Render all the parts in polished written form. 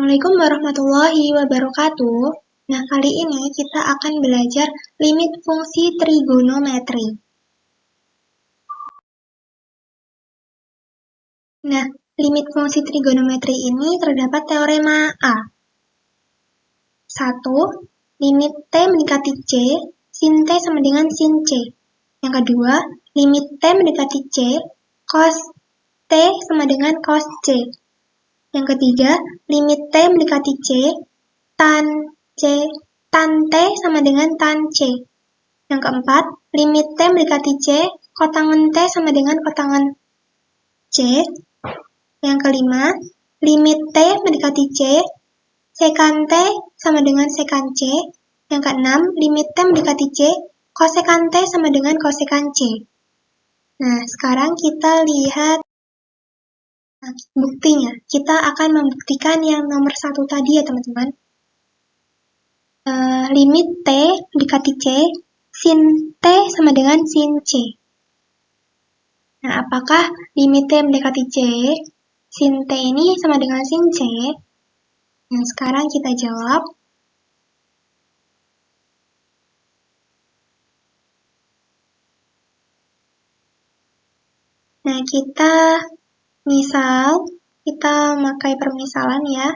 Assalamualaikum warahmatullahi wabarakatuh. Nah, kali ini kita akan belajar limit fungsi trigonometri. Nah, limit fungsi trigonometri ini terdapat teorema A. 1. Limit T mendekati C, sin T sama dengan sin C. Yang kedua, limit T mendekati C, cos T sama dengan cos C. Yang ketiga, limit T mendekati C, tan T sama dengan tan C. Yang keempat, limit T mendekati C, kotangen T sama dengan kotangen C. Yang kelima, limit T mendekati C, sekan T sama dengan sekan C. Yang keenam, limit T mendekati C, kosekan T sama dengan kosekan C. Nah, sekarang kita lihat buktinya. Kita akan membuktikan yang nomor 1 tadi ya teman-teman. Limit T mendekati C, sin T sama dengan sin C. Nah, apakah limit T mendekati C, sin T ini sama dengan sin C? Nah, sekarang kita jawab. Nah, kita pakai permisalan ya.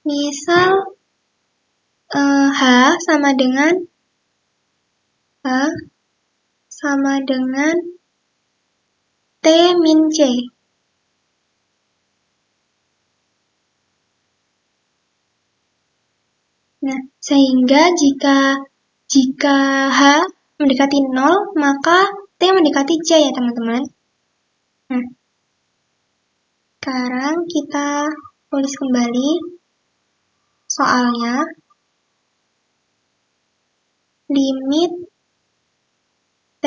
Misal H sama dengan T min C. Nah, sehingga jika H mendekati 0, maka T mendekati C ya teman-teman. Nah, sekarang kita tulis kembali soalnya. Limit T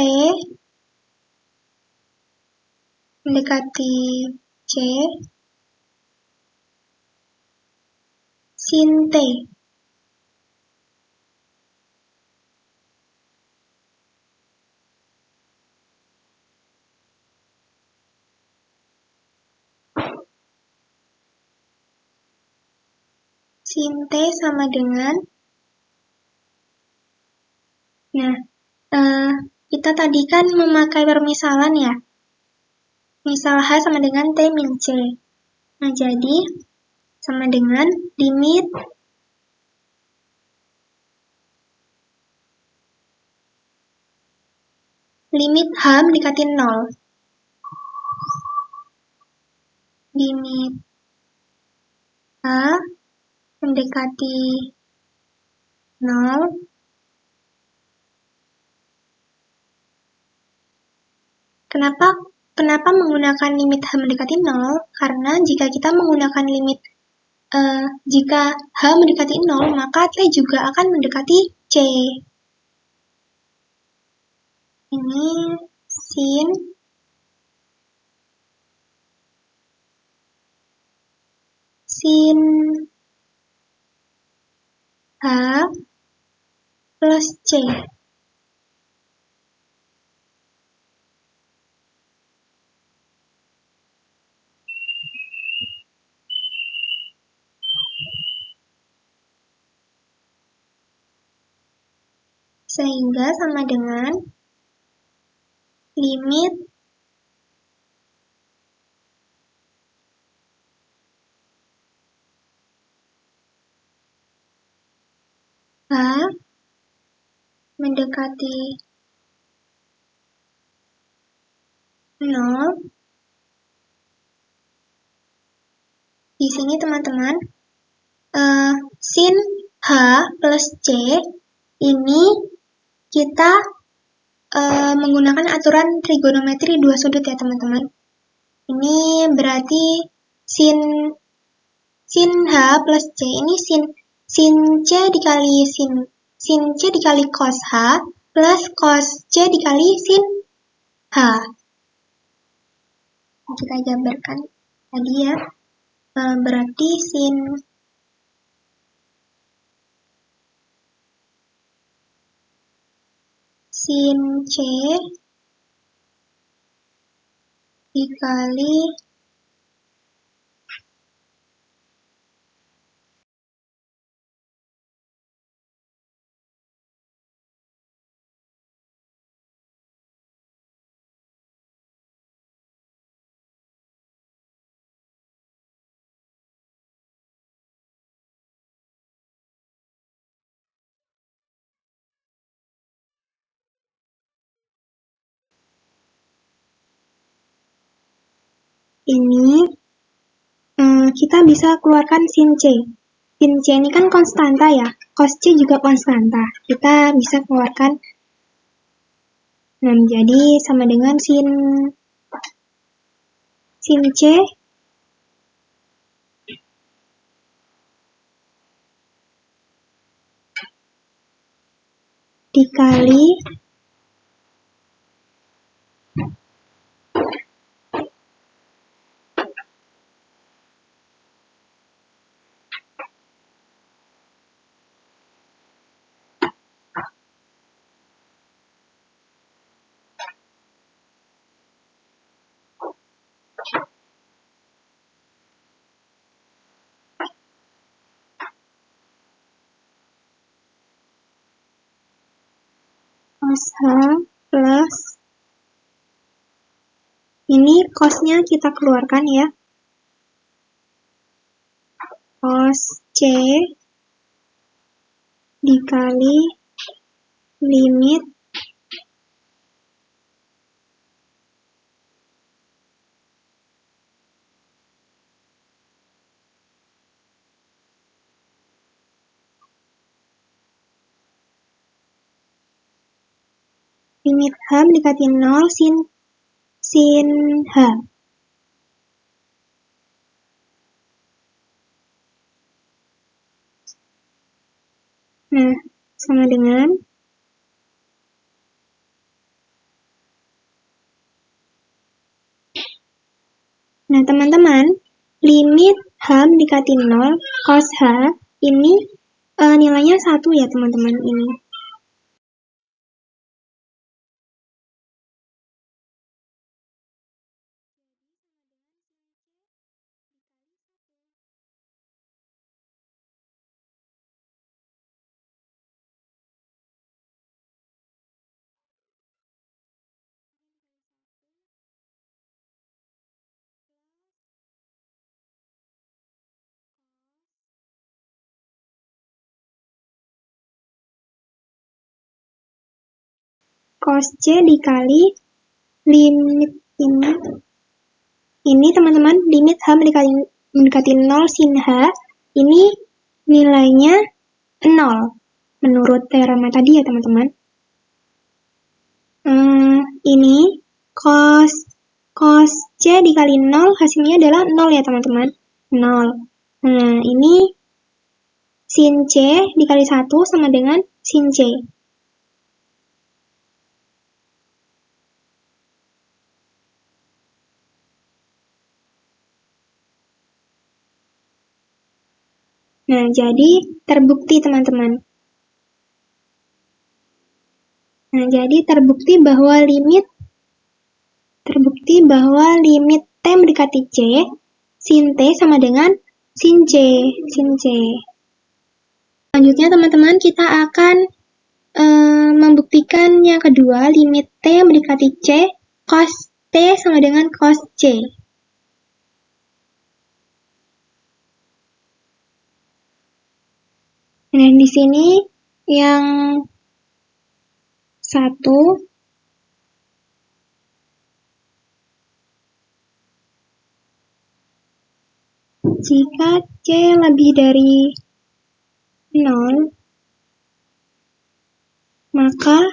mendekati C, sin T. Sin T sama dengan, kita tadi kan memakai permisalan ya. Misal H sama dengan T min C. Nah, jadi sama dengan limit H mendekati 0. Limit H mendekati 0 Kenapa menggunakan limit H mendekati 0? Karena jika kita menggunakan jika H mendekati 0, maka T juga akan mendekati C. Ini sin H plus C. Sehingga sama dengan limit H mendekati 0. Di sini teman-teman, sin H plus C ini kita menggunakan aturan trigonometri dua sudut ya teman-teman. Ini berarti sin H plus C ini sin C dikali sin C dikali cos H plus cos C dikali sin H. Kita gambarkan tadi ya. Berarti sin C dikali ini kita bisa keluarkan sin C. Sin C ini kan konstanta ya, cos C juga konstanta. Kita bisa keluarkan, nah jadi sama dengan sin C dikali cos H plus, ini cosnya kita keluarkan ya, cos C dikali limit H mendekati 0 sin H. Nah, sama dengan nah teman-teman, limit H mendekati 0 cos H ini nilainya 1 ya teman-teman ini. Cos C dikali limit ini teman-teman, limit H mendekati 0 sin H ini nilainya 0 menurut teorema tadi ya teman-teman. Ini cos C dikali 0 hasilnya adalah 0 ya teman-teman, 0. Nah ini sin C dikali 1 sama dengan sin C. Nah, jadi terbukti teman-teman. Nah, jadi terbukti bahwa limit T mendekati C, sin T sama dengan sin C. Selanjutnya teman-teman, kita akan membuktikan yang kedua, limit T mendekati C, cos T sama dengan cos C. Nah, di sini yang satu, jika C lebih dari 0, maka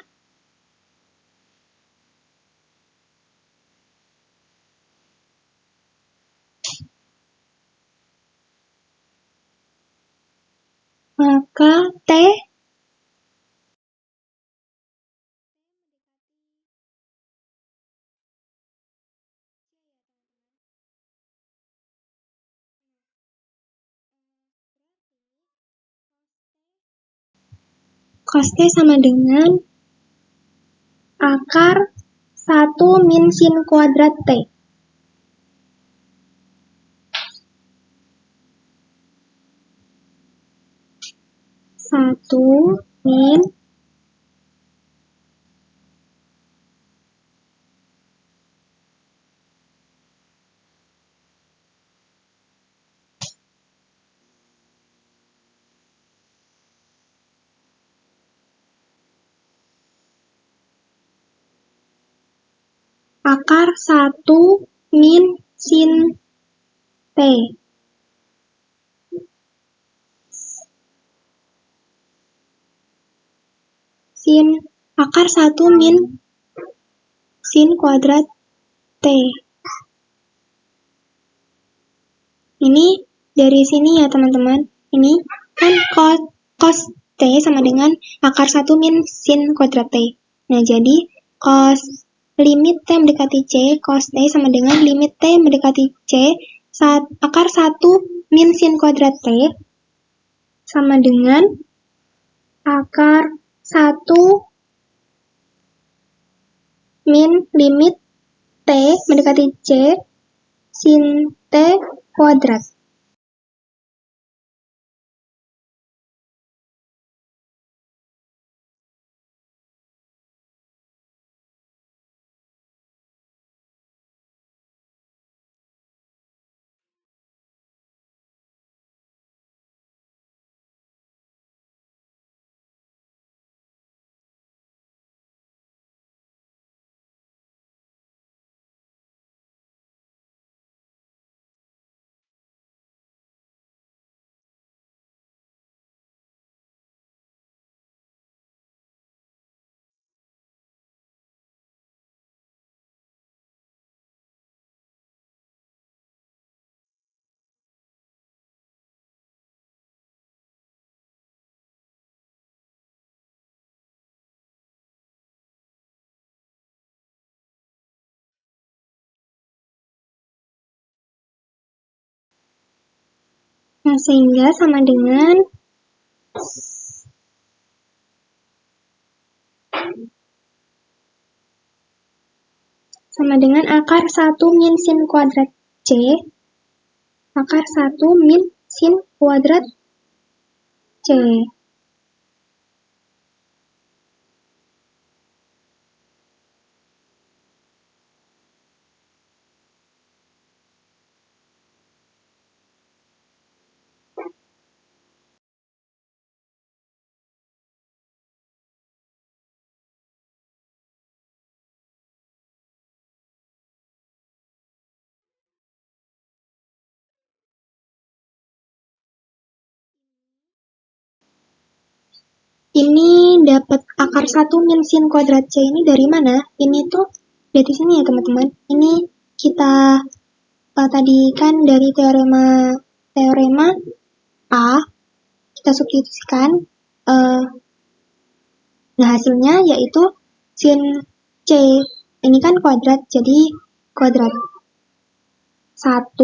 T cos T sama dengan akar 1 min sin kuadrat T. 1 min akar 1 min sin T. Akar 1 min sin kuadrat T. Ini dari sini ya teman-teman. Ini kan cos T sama dengan akar 1 min sin kuadrat T. Nah, jadi cos limit T mendekati C, cos T sama dengan limit T mendekati C, akar 1 min sin kuadrat T sama dengan akar 1 min limit T mendekati C sin T kuadrat. Nah, sehingga sama dengan akar 1 min sin kuadrat C, akar 1 min sin kuadrat C. Ini dapat akar 1 min sin kuadrat C ini dari mana? Ini tuh dari sini ya teman-teman. Ini kita tadi kan dari teorema A, kita substitusikan. Nah, hasilnya yaitu sin C. Ini kan kuadrat, jadi kuadrat. 1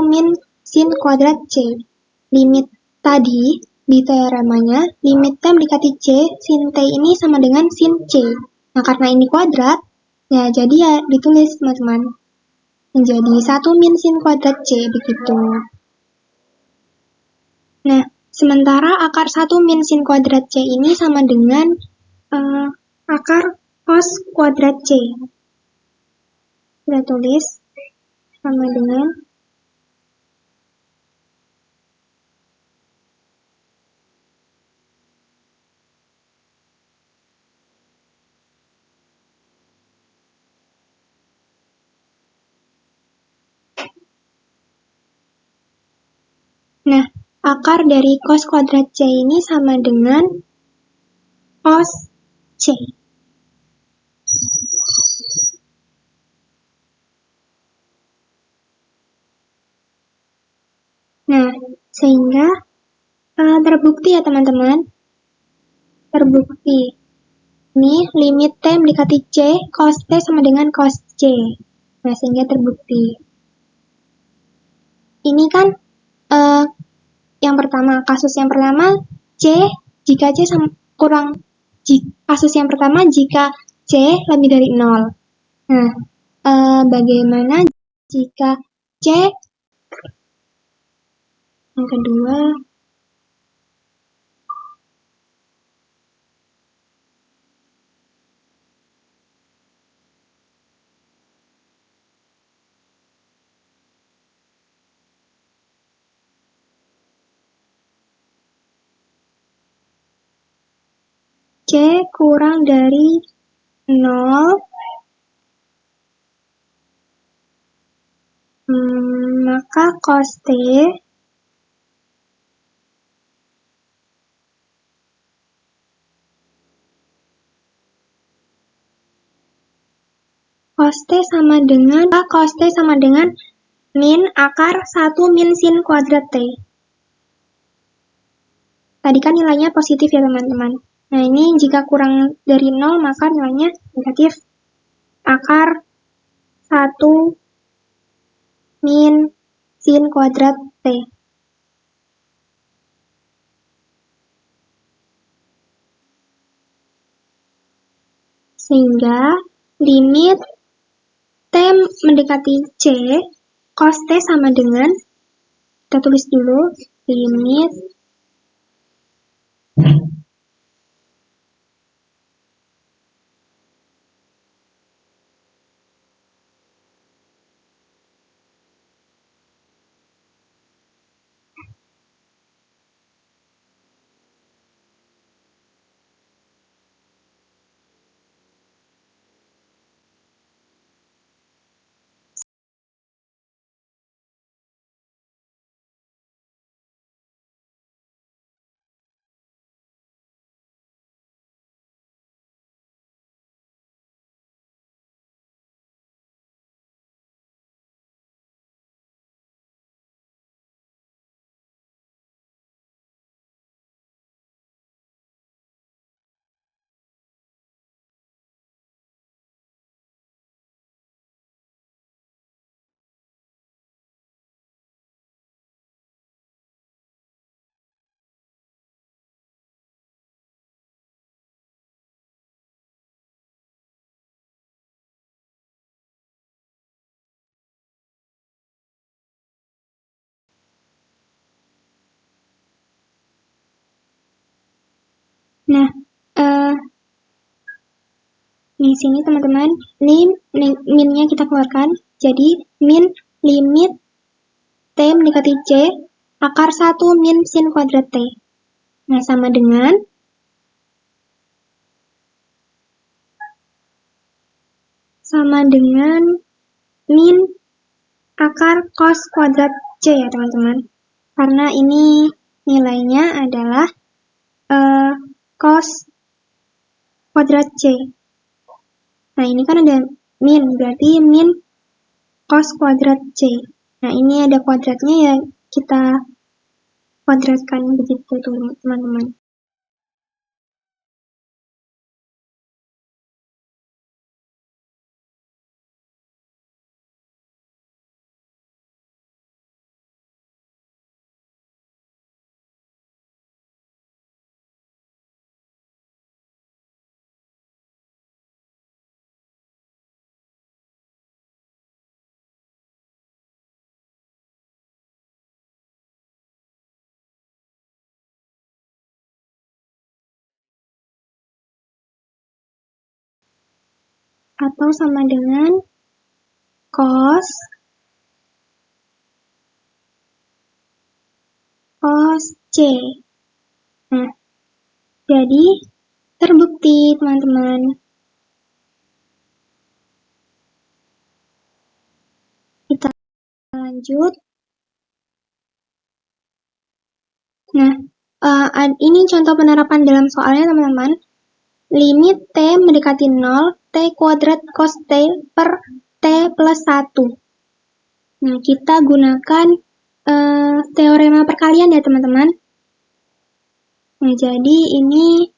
min sin kuadrat C. Limit tadi di teoremanya, limit T mendekati C, sin T ini sama dengan sin C. Nah, karena ini kuadrat, ya jadi ya ditulis teman-teman. Menjadi 1 min sin kuadrat C, begitu. Nah, sementara akar 1 min sin kuadrat C ini sama dengan akar cos kuadrat C. Kita tulis sama dengan akar dari cos kuadrat C ini sama dengan cos C. Nah, sehingga terbukti ya teman-teman. Terbukti. Ini limit T mendekati C, cos T sama dengan cos C. Nah, sehingga terbukti. Ini kan yang pertama, kasus yang pertama C, jika C kurang, kasus yang pertama jika C C lebih dari 0. Nah, bagaimana jika C yang kedua C kurang dari 0, maka cos T cos T sama dengan min akar 1 min sin kuadrat T. Tadi kan nilainya positif ya teman-teman. Nah ini jika kurang dari 0 maka nilainya negatif akar 1 min sin kuadrat T. Sehingga limit T mendekati C, cos T sama dengan, kita tulis dulu, limit Nah, di sini teman-teman, minnya kita keluarkan. Jadi, min limit T mendekati C, akar 1 min sin kuadrat T. Nah, sama dengan min akar cos kuadrat C ya teman-teman. Karena ini nilainya adalah cos kuadrat C. Nah, ini kan ada min, berarti min cos kuadrat C. Nah, ini ada kuadratnya ya, kita kuadratkan begitu teman-teman. Atau sama dengan cos C. Nah, jadi terbukti teman-teman. Kita lanjut. Nah, ini contoh penerapan dalam soalnya teman-teman. Limit T mendekati 0, T kuadrat cos T per T plus 1. Nah, kita gunakan teorema perkalian ya teman-teman. Nah, jadi ini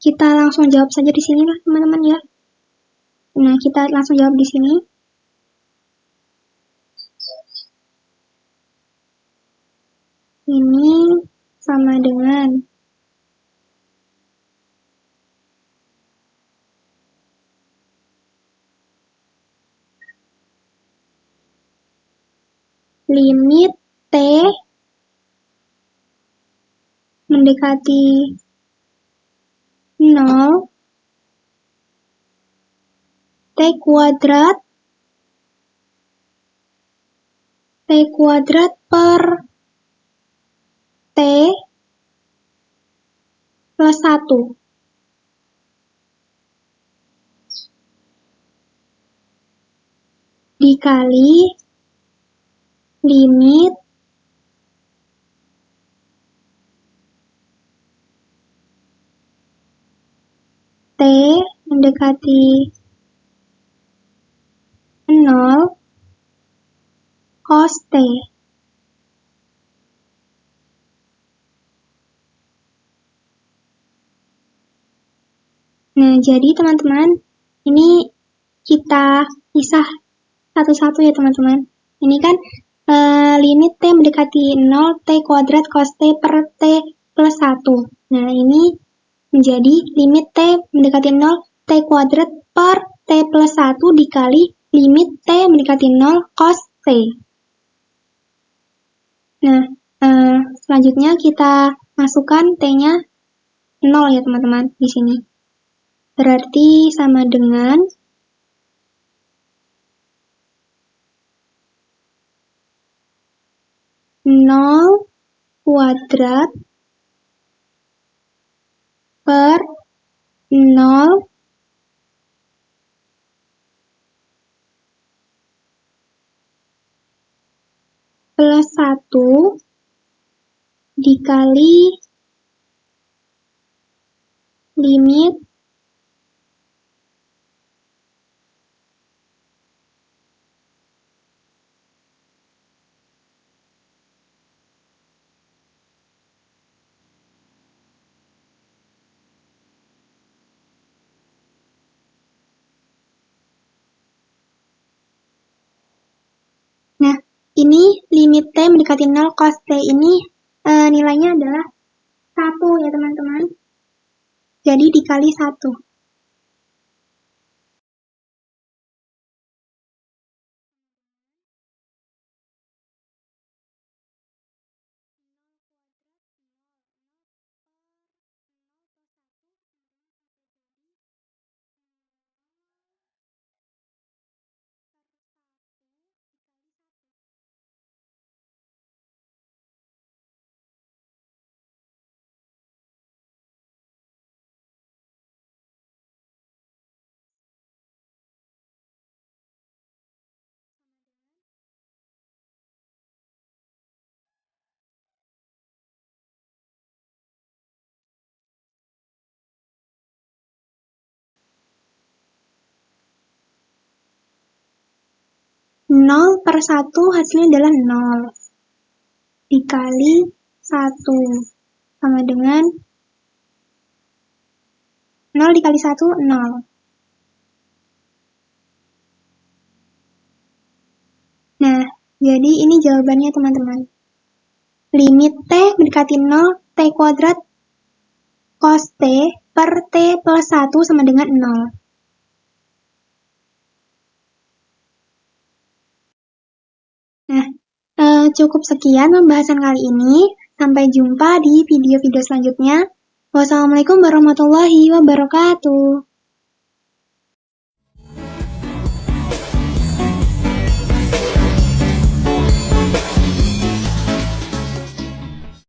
kita langsung jawab saja di sini lah teman-teman ya. Nah, kita langsung jawab di sini. Ini sama dengan limit T mendekati 0, T kuadrat per T plus 1 dikali limit T mendekati 0 cos T. Nah, jadi teman-teman, ini kita pisah satu-satu ya teman-teman. Ini kan limit T mendekati 0, T kuadrat cos T per T plus 1. Nah, ini menjadi limit T mendekati 0, T kuadrat per T plus 1 dikali limit T mendekati 0 cos T. Nah, selanjutnya kita masukkan T-nya 0 ya teman-teman di sini. Berarti sama dengan 0 kuadrat per 0 plus 1 dikali limit Nah, ini limit T mendekati 0 cos T ini nilainya adalah 1 ya teman-teman. Jadi dikali 1. Nol per 1 hasilnya adalah 0. Dikali 1. Sama dengan 0 dikali 1, 0. Nah, jadi ini jawabannya teman-teman. Limit T mendekati 0, T kuadrat cos T per T plus 1 sama dengan 0. Nah, cukup sekian pembahasan kali ini. Sampai jumpa di video-video selanjutnya. Wassalamualaikum warahmatullahi wabarakatuh.